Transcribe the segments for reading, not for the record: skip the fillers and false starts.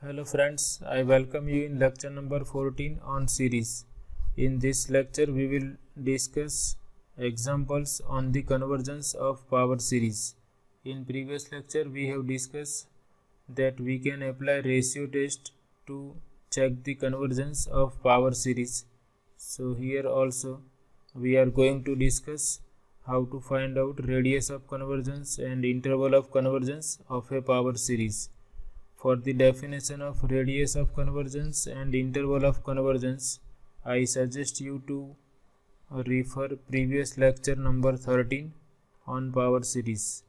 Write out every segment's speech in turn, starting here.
Hello friends, I welcome you in lecture number 14 on series. In this lecture we will discuss examples on the convergence of power series. In previous lecture we have discussed that we can apply ratio test to check the convergence of power series. So here also we are going to discuss how to find out radius of convergence and interval of convergence of a power series. For the definition of radius of convergence and interval of convergence, I suggest you to refer previous lecture number 13 on power series.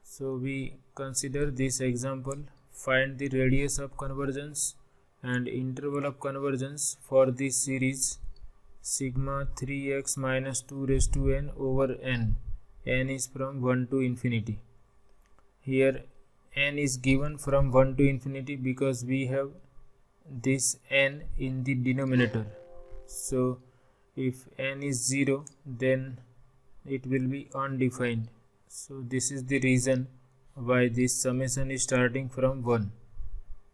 So we consider this example. Find the radius of convergence and interval of convergence for this series sigma 3x minus 2 raised to n over n. N is from 1 to infinity. Here n is given from 1 to infinity because we have this n in the denominator. So if n is 0, then it will be undefined. So this is the reason why this summation is starting from 1.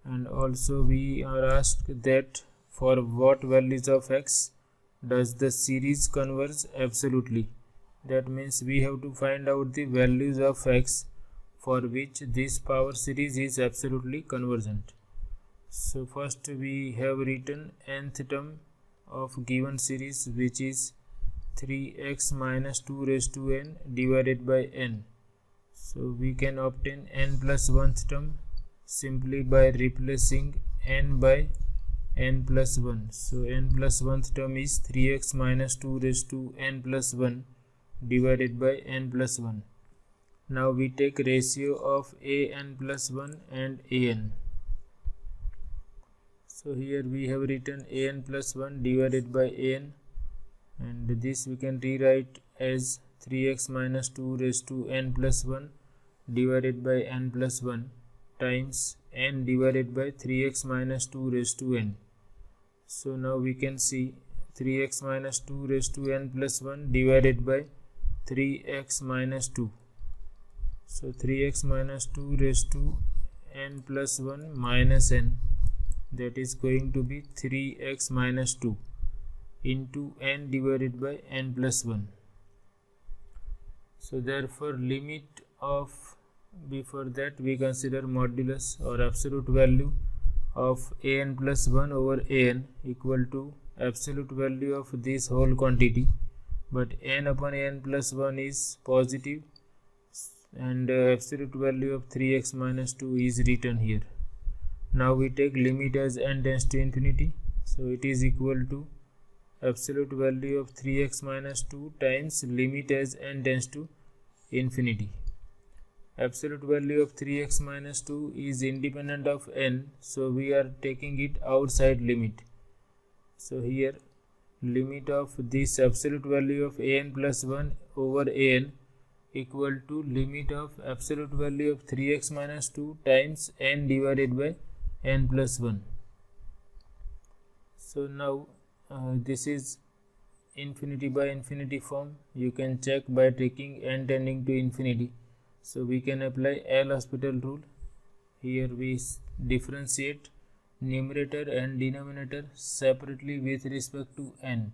And also we are asked that for what values of x does the series converge absolutely. That means we have to find out the values of x for which this power series is absolutely convergent. So first we have written nth term of given series, which is 3x minus 2 raised to n divided by n. So we can obtain n plus 1th term simply by replacing n by n plus 1. So n plus 1th term is 3x minus 2 raised to n plus 1 divided by n plus 1. Now we take ratio of an plus 1 and an. So here we have written an plus 1 divided by an, and this we can rewrite as 3x minus 2 raised to n plus 1 divided by n plus 1 times n divided by 3x minus 2 raised to n. So now we can see 3x minus 2 raised to n plus 1 divided by 3x minus 2. So 3x minus 2 raised to n plus 1 minus n, that is going to be 3x minus 2 into n divided by n plus 1. So therefore limit of, before that we consider modulus or absolute value of an plus 1 over an equal to absolute value of this whole quantity, but n upon n plus 1 is positive and absolute value of 3x minus 2 is written here. Now we take limit as n tends to infinity, so it is equal to absolute value of 3x minus 2 times limit as n tends to infinity. Absolute value of 3x minus 2 is independent of n, so we are taking it outside limit. So here limit of this absolute value of an plus 1 over an equal to limit of absolute value of 3x minus 2 times n divided by n plus 1. So now this is infinity by infinity form. You can check by taking n tending to infinity. So we can apply L'Hospital rule. Here we differentiate numerator and denominator separately with respect to n.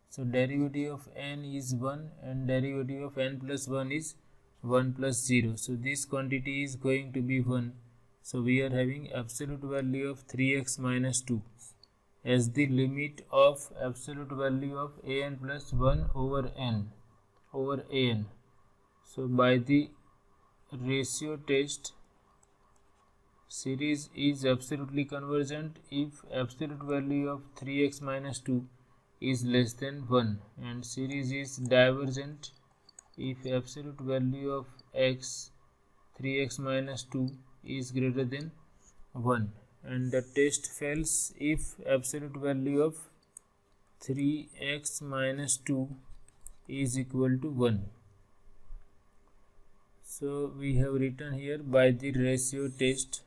So derivative of n is 1 and derivative of n plus 1 is 1 plus 0. So this quantity is going to be 1. So we are having absolute value of 3x minus 2 as the limit of absolute value of an plus 1 over n over an. So by the ratio test, series is absolutely convergent if absolute value of 3x minus 2 is less than 1, and series is divergent if absolute value of x 3x minus 2 is greater than 1, and the test fails if absolute value of 3x minus 2 is equal to 1. So we have written here, by the ratio test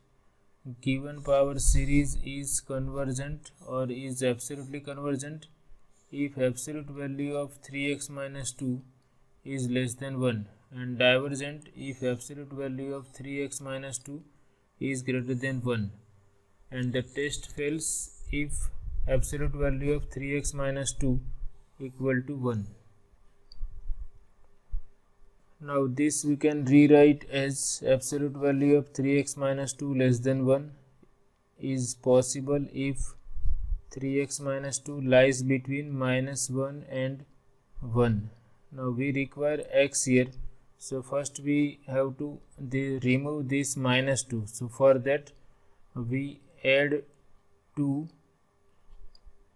given power series is convergent or is absolutely convergent if absolute value of 3x minus 2 is less than 1, and divergent if absolute value of 3x minus 2 is greater than 1. and the test fails if absolute value of 3x minus 2 equal to 1. Now this we can rewrite as absolute value of 3x minus 2 less than 1 is possible if 3x minus 2 lies between minus 1 and 1. Now we require x here, so first we have to remove this minus 2. So for that we add 2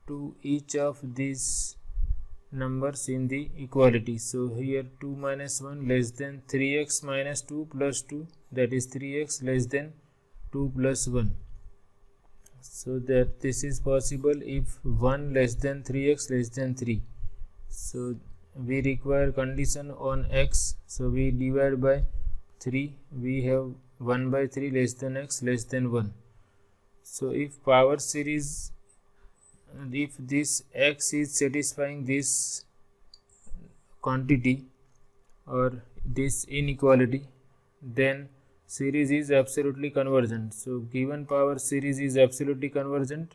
to each of these numbers in the equality. So here 2 minus 1 less than 3x minus 2 plus 2, that is 3x less than 2 plus 1. So that this is possible if 1 less than 3x less than 3. So we require condition on x, so we divide by 3, we have 1 by 3 less than x less than 1. So if power series, if this x is satisfying this quantity or this inequality, then series is absolutely convergent. So given power series is absolutely convergent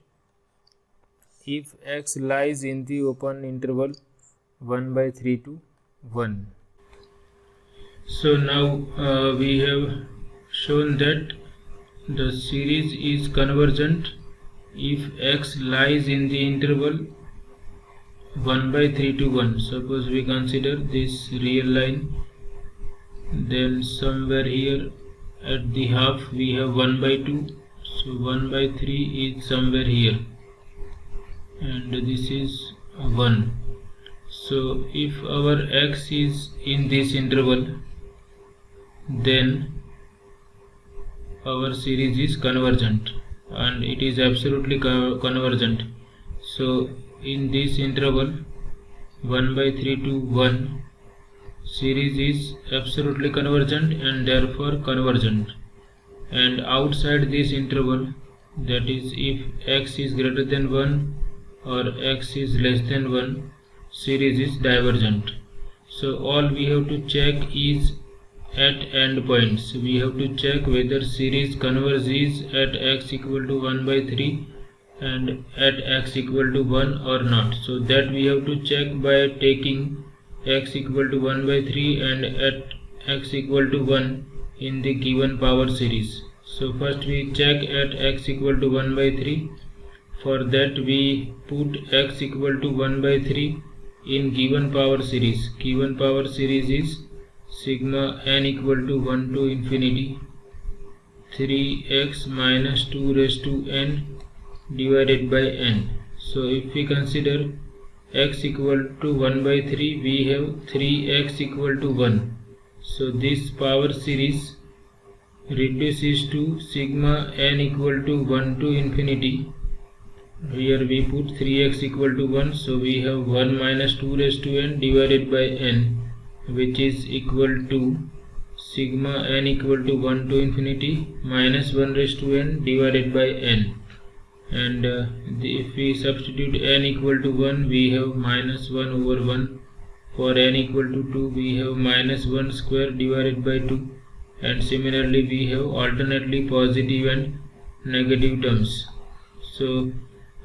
if x lies in the open interval 1 by 3 to 1. So now we have shown that the series is convergent if x lies in the interval 1 by 3 to 1. Suppose we consider this real line, then somewhere here at the half we have 1 by 2, so 1 by 3 is somewhere here, and this is 1. So if our x is in this interval, then our series is convergent and it is absolutely convergent. So in this interval 1 by 3 to 1, series is absolutely convergent and therefore convergent. And outside this interval, that is if x is greater than 1 or x is less than 1, series is divergent. So all we have to check is at endpoints. We have to check whether series converges at x equal to 1 by 3 and at x equal to 1 or not. So that we have to check by taking x equal to 1 by 3 and at x equal to 1 in the given power series. So first we check at x equal to 1 by 3. For that we put x equal to 1 by 3 in given power series. Given power series is sigma n equal to 1 to infinity 3x minus 2 raised to n divided by n. So if we consider x equal to 1 by 3, we have 3x equal to 1. So this power series reduces to sigma n equal to 1 to infinity. Here we put 3x equal to 1, so we have 1 minus 2 raised to n divided by n, which is equal to sigma n equal to 1 to infinity minus 1 raised to n divided by n. And if we substitute n equal to 1, we have minus 1 over 1. For n equal to 2, we have minus 1 square divided by 2. And similarly we have alternately positive and negative terms. So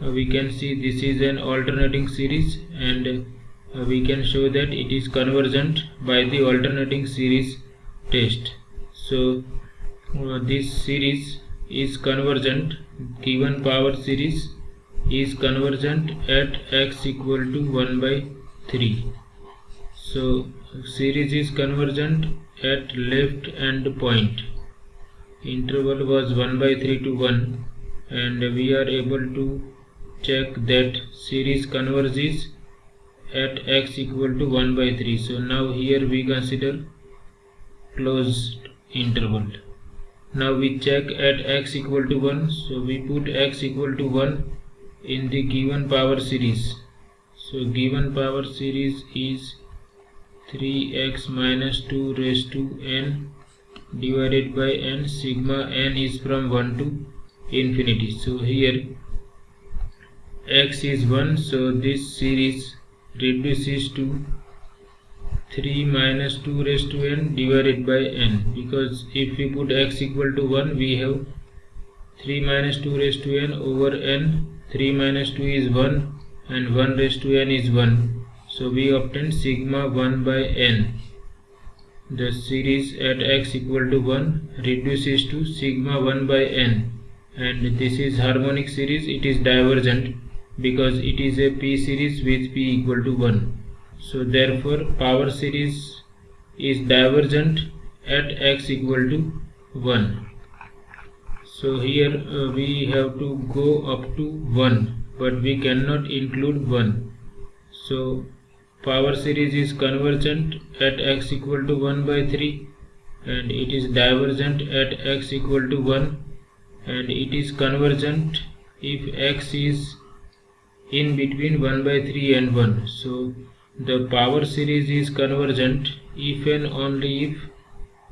we can see this is an alternating series, and we can show that it is convergent by the alternating series test. So this series is convergent, given power series is convergent at x equal to 1 by 3. So series is convergent at left end point. Interval was 1 by 3 to 1, and we are able to check that series converges at x equal to 1 by 3. So now here we consider closed interval. Now we check at x equal to 1, so we put x equal to 1 in the given power series. So given power series is 3x minus 2 raised to n divided by n. Sigma n is from 1 to infinity. So here x is 1, so this series reduces to 3 minus 2 raised to n divided by n, because if we put x equal to 1, we have 3 minus 2 raised to n over n. 3 minus 2 is 1 and 1 raised to n is 1. So we obtain sigma 1 by n. The series at x equal to 1 reduces to sigma 1 by n, and this is harmonic series. It is divergent because it is a p series with p equal to 1. So therefore power series is divergent at x equal to 1. So here we have to go up to 1, but we cannot include 1. So power series is convergent at x equal to 1 by 3, and it is divergent at x equal to 1, and it is convergent if x is in between 1 by 3 and 1. So the power series is convergent if and only if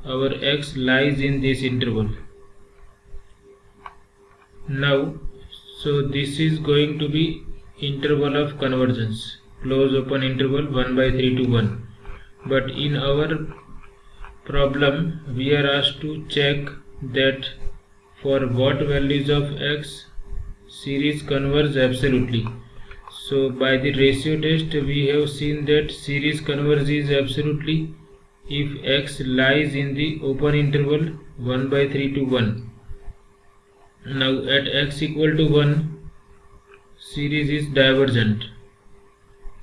our x lies in this interval. Now, so this is going to be interval of convergence, close open interval 1 by 3 to 1. But in our problem we are asked to check that for what values of x series converge absolutely. So by the ratio test we have seen that series converges absolutely if x lies in the open interval 1 by 3 to 1. Now at x equal to 1 series is divergent.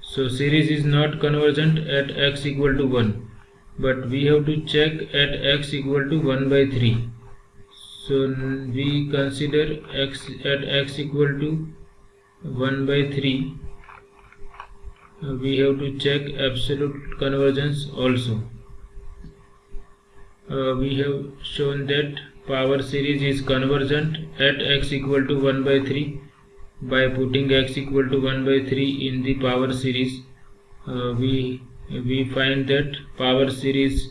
So series is not convergent at x equal to 1, but we have to check at x equal to 1 by 3. So we consider x at x equal to 1 by 3. We have to check absolute convergence also. We have shown that power series is convergent at x equal to 1 by 3 by putting x equal to 1 by 3 in the power series. We find that power series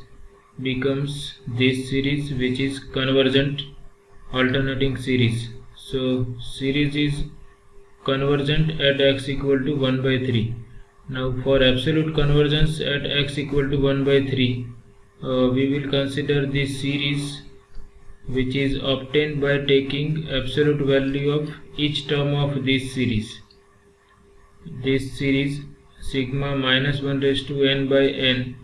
becomes this series, which is convergent alternating series. So series is convergent at x equal to 1 by 3. Now for absolute convergence at x equal to 1 by 3, we will consider this series which is obtained by taking absolute value of each term of this series. This series sigma minus 1 raised to n by n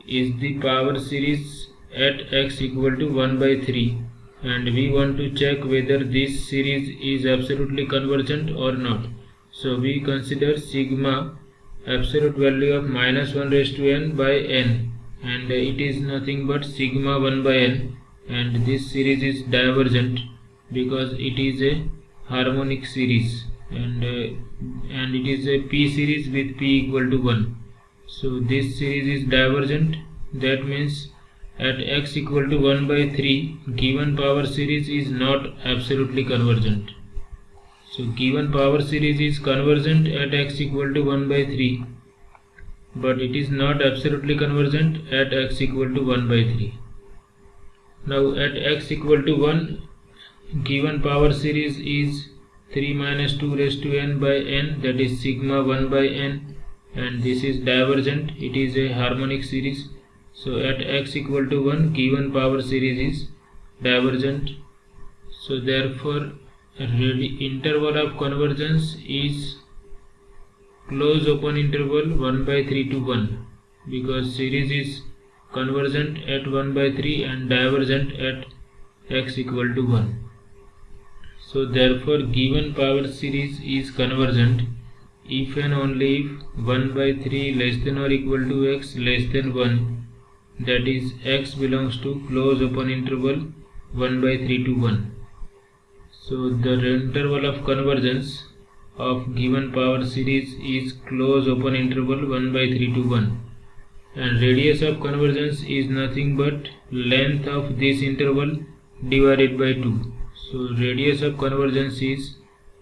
is the power series at x equal to 1 by 3, and we want to check whether this series is absolutely convergent or not. So we consider sigma absolute value of minus 1 raised to n by n, and it is nothing but sigma 1 by n, and this series is divergent because it is a harmonic series, and it is a p series with p equal to 1. So this series is divergent. That means at x equal to 1 by 3 given power series is not absolutely convergent. So given power series is convergent at x equal to 1 by 3, but it is not absolutely convergent at x equal to 1 by 3. Now at x equal to 1 given power series is 3 minus 2 raised to n by n, that is sigma 1 by n, and this is divergent. It is a harmonic series. So at x equal to 1 given power series is divergent. So therefore interval of convergence is close open interval 1 by 3 to 1, because series is convergent at 1 by 3 and divergent at x equal to 1. So therefore given power series is convergent if and only if 1 by 3 less than or equal to x less than 1, that is x belongs to close open interval 1 by 3 to 1. So the interval of convergence of given power series is close open interval 1 by 3 to 1, and radius of convergence is nothing but length of this interval divided by 2. So radius of convergence is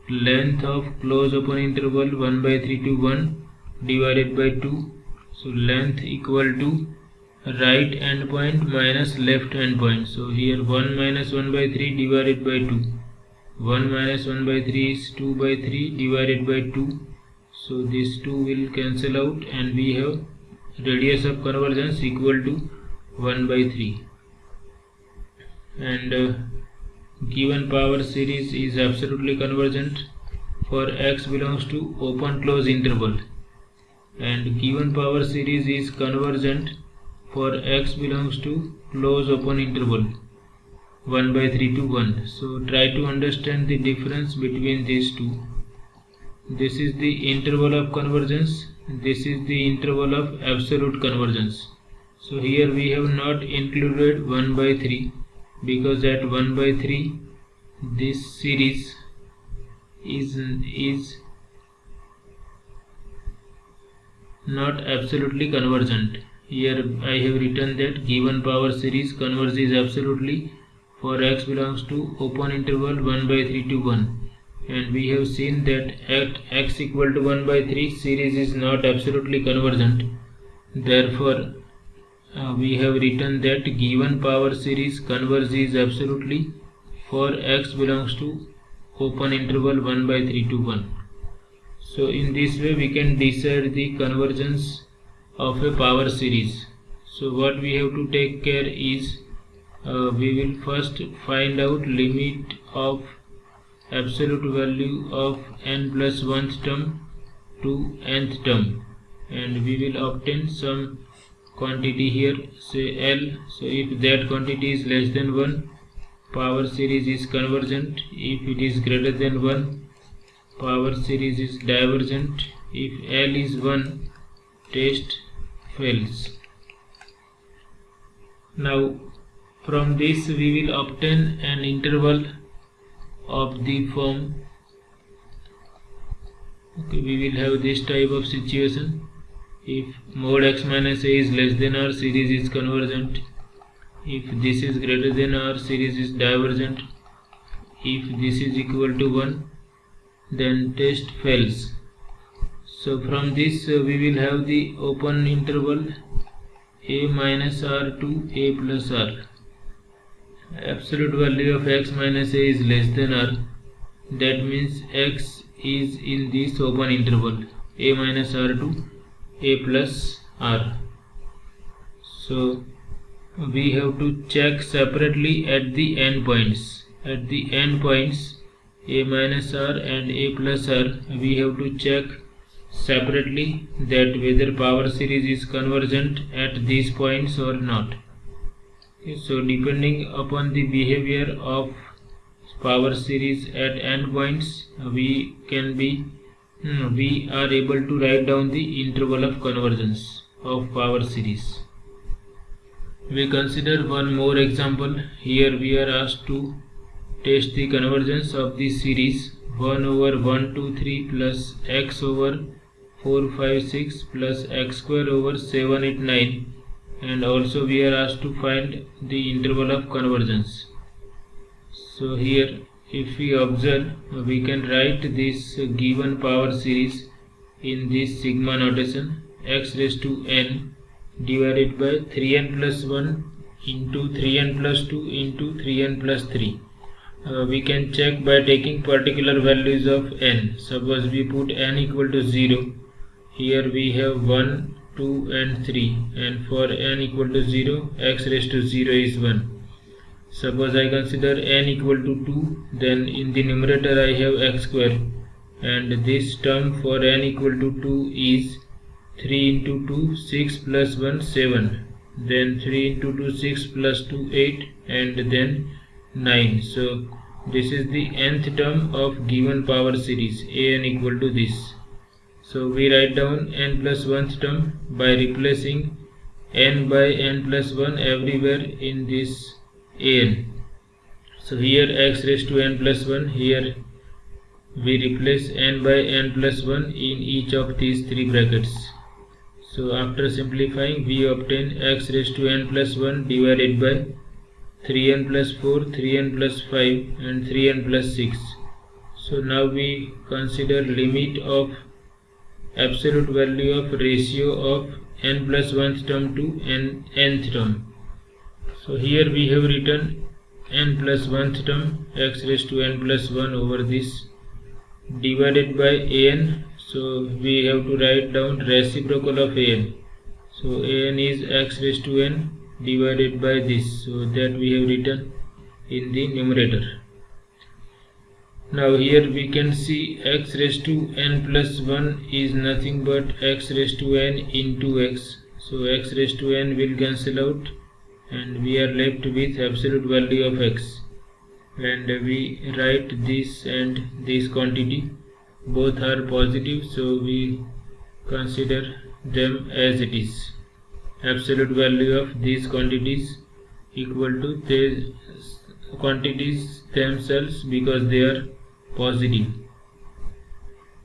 length of close open interval 1 by 3 to 1 divided by 2. So length equal to right endpoint minus left endpoint. So here 1 minus 1 by 3 divided by 2. 1 minus 1 by 3 is 2 by 3 divided by 2. So this 2 will cancel out, and we have radius of convergence equal to 1 by 3. And given power series is absolutely convergent for x belongs to open close interval, and given power series is convergent for x belongs to close open interval 1/3 to 1. So try to understand the difference between these two. This is the interval of convergence, this is the interval of absolute convergence. So here we have not included 1/3 because at 1/3 this series is not absolutely convergent. Here I have written that given power series converges absolutely for x belongs to open interval 1/3 to 1, and we have seen that at x equal to 1/3 series is not absolutely convergent. Therefore we have written that given power series converges absolutely for x belongs to open interval 1/3 to 1. So in this way we can decide the convergence of a power series. So what we have to take care is we will first find out limit of absolute value of n plus 1th term to nth term, and we will obtain some quantity here, say L. So if that quantity is less than 1, power series is convergent. If it is greater than 1, power series is divergent. If L is 1, test fails. Now from this we will obtain an interval of the form, we will have this type of situation. If mod x minus a is less than r, series is convergent. If this is greater than r, series is divergent. If this is equal to 1, then test fails. So from this we will have the open interval a minus r to a plus r. Absolute value of x minus a is less than r, that means x is in this open interval a minus r to a plus r. So we have to check separately at the endpoints. At the endpoints a minus r and a plus r, we have to check separately that whether power series is convergent at these points or not. So depending upon the behavior of power series at endpoints, we are able to write down the interval of convergence of power series. We consider one more example. Here we are asked to test the convergence of the series 1 over 1 2 3 plus x over 4 5 6 plus x square over 7 8 9, and also we are asked to find the interval of convergence. So here if we observe, we can write this given power series in this sigma notation: x raised to n divided by 3n plus 1 into 3n plus 2 into 3n plus 3. We can check by taking particular values of n. Suppose we put n equal to 0. Here we have 1, 2 and 3, and for n equal to 0, x raised to 0 is 1. Suppose I consider n equal to 2, then in the numerator I have x square, and this term for n equal to 2 is 3 into 2 6 plus 1 7, then 3 into 2 6 plus 2 8, and then 9. So this is the nth term of given power series an equal to this. So we write down n plus 1th term by replacing n by n plus 1 everywhere in this an. So here x raised to n plus 1, here we replace n by n plus 1 in each of these three brackets. So after simplifying, we obtain x raised to n plus 1 divided by 3n plus 4, 3n plus 5 and 3n plus 6. So now we consider limit of absolute value of ratio of n plus 1th term to nth term. So here we have written n plus 1th term x raised to n plus 1 over this divided by an. So we have to write down reciprocal of an. So an is x raised to n divided by this, so that we have written in the numerator. Now here we can see x raised to n plus 1 is nothing but x raised to n into x. So x raised to n will cancel out and we are left with absolute value of x. And we write this and this quantity. Both are positive, so we consider them as it is. Absolute value of these quantities equal to the quantities themselves because they are positive.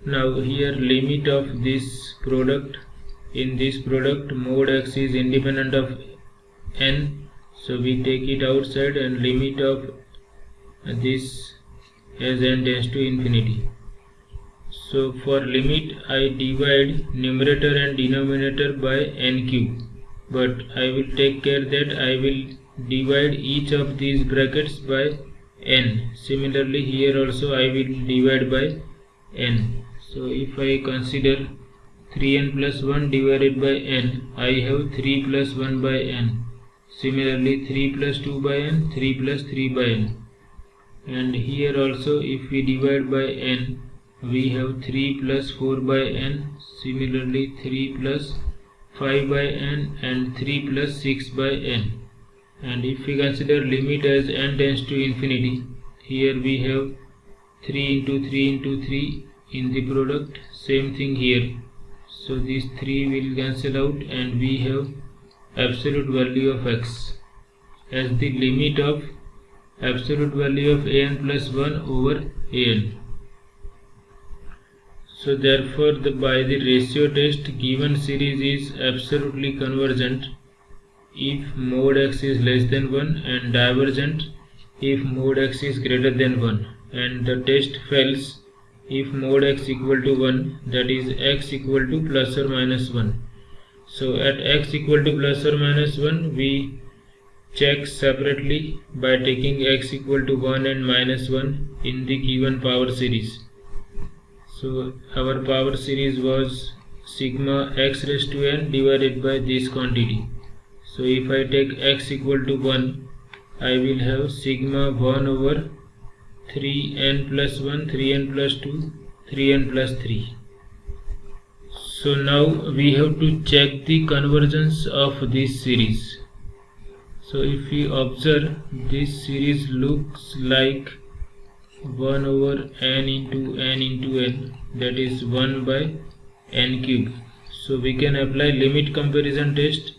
Now here limit of this product. In this product mod x is independent of n, so we take it outside and limit of this as n tends to infinity. So for limit I divide numerator and denominator by n cube, but I will take care that I will divide each of these brackets by n. Similarly here also I will divide by n. So if I consider 3n plus 1 divided by n, I have 3 plus 1 by n. Similarly 3 plus 2 by n, 3 plus 3 by n. And here also if we divide by n, we have 3 plus 4 by n, similarly 3 plus 5 by n and 3 plus 6 by n. And if we consider limit as n tends to infinity, here we have 3 into 3 into 3 in the product, same thing here. So these 3 will cancel out and we have absolute value of x as the limit of absolute value of an plus 1 over an. So therefore by the ratio test given series is absolutely convergent if mod x is less than 1 and divergent if mod x is greater than 1, and the test fails if mod x equal to 1, that is x equal to plus or minus 1. So at x equal to plus or minus 1 we check separately by taking x equal to 1 and minus 1 in the given power series. So our power series was sigma x raised to n divided by this quantity. So if I take x equal to 1, I will have sigma 1 over 3n plus 1, 3n plus 2, 3n plus 3. So now we have to check the convergence of this series. So if we observe, this series looks like 1 over n into n, that is 1 by n cube. So we can apply limit comparison test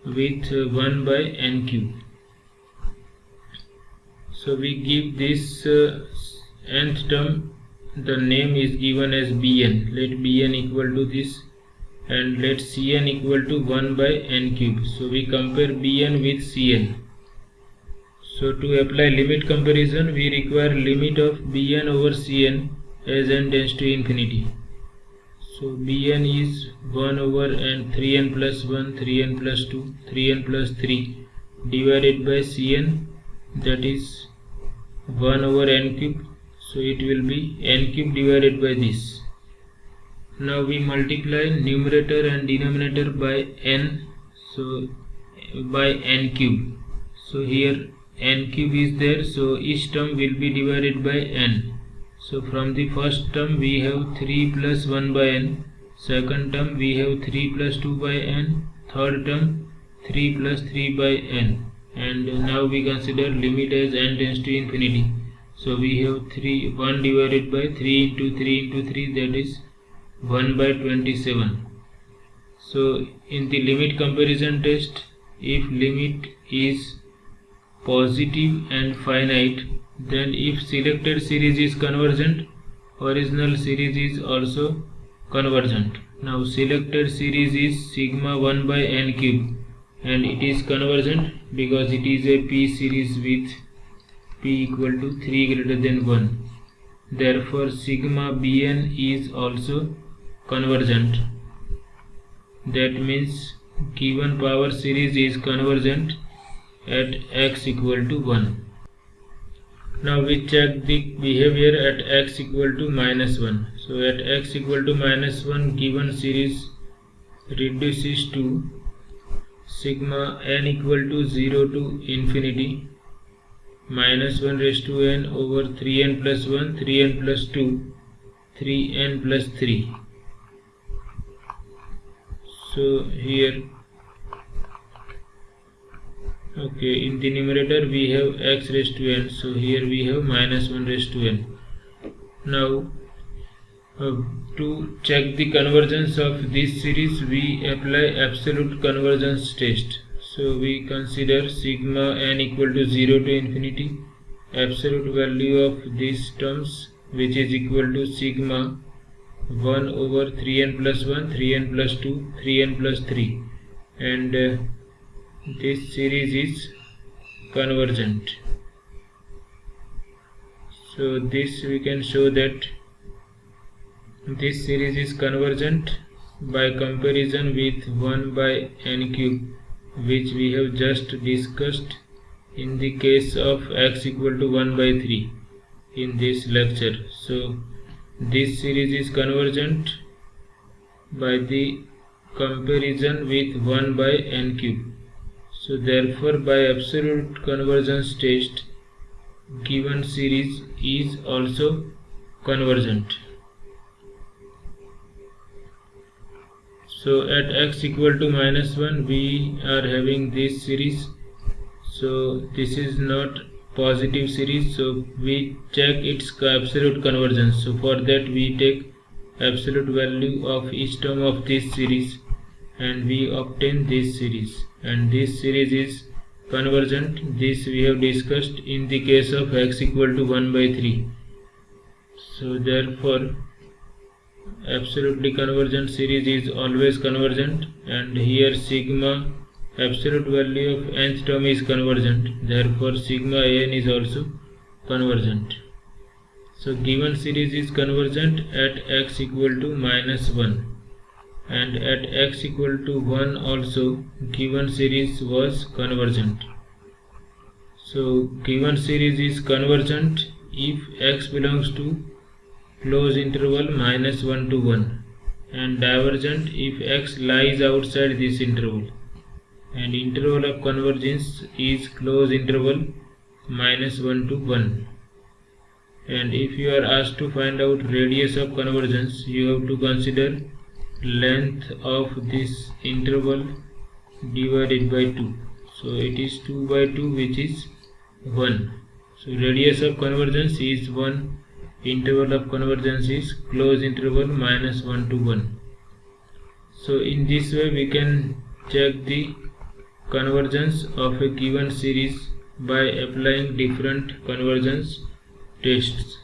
with 1 by n cube. So we give this nth term, the name is given as bn. Let bn equal to this and let cn equal to 1 by n cube. So we compare bn with cn. So to apply limit comparison we require limit of bn over cn as n tends to infinity. So bn is 1 over n, 3n plus 1, 3n plus 2, 3n plus 3 divided by cn, that is 1 over n cube. So it will be n cube divided by this. Now we multiply numerator and denominator by n, so by n cube. So here n cube is there, so each term will be divided by n. So from the first term we have 3 plus 1 by n, second term we have 3 plus 2 by n, third term 3 plus 3 by n, and now we consider limit as n tends to infinity. So we have 1 divided by 3 into 3 into 3, that is 1 by 27. So in the limit comparison test, if limit is positive and finite, then if selected series is convergent, original series is also convergent. Now selected series is sigma 1 by n cube and it is convergent because it is a p series with p equal to 3 greater than 1. Therefore sigma bn is also convergent. That means given power series is convergent at x equal to 1. Now we check the behavior at x equal to minus 1. So at x equal to minus 1 given series reduces to sigma n equal to 0 to infinity, minus 1 raised to n over 3n plus 1, 3n plus 2, 3n plus 3. So here, okay, in the numerator we have x raised to n, so here we have minus 1 raised to n. Now to check the convergence of this series, we apply absolute convergence test. So we consider sigma n equal to 0 to infinity, absolute value of these terms, which is equal to sigma 1 over 3n plus 1, 3n plus 2, 3n plus 3, and this series is convergent. So this we can show that this series is convergent by comparison with 1 by n cube, which we have just discussed in the case of x equal to 1 by 3 in this lecture. So this series is convergent by the comparison with 1 by n cube. So therefore, by absolute convergence test, given series is also convergent. So at x equal to minus 1 we are having this series. So this is not positive series, so we check its absolute convergence. So for that we take absolute value of each term of this series and we obtain this series, and this series is convergent. This we have discussed in the case of x equal to 1 by 3. So therefore absolutely convergent series is always convergent, and here sigma absolute value of nth term is convergent, therefore sigma n is also convergent. So given series is convergent at x equal to minus 1, and at x equal to 1 also given series was convergent. So given series is convergent if x belongs to closed interval minus 1 to 1, and divergent if x lies outside this interval, and interval of convergence is closed interval minus 1 to 1. And if you are asked to find out radius of convergence, you have to consider length of this interval divided by 2. So it is 2 by 2, which is 1. So radius of convergence is 1, interval of convergence is closed interval minus 1 to 1. So in this way we can check the convergence of a given series by applying different convergence tests.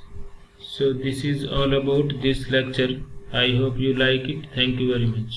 So this is all about this lecture. I hope you like it. Thank you very much.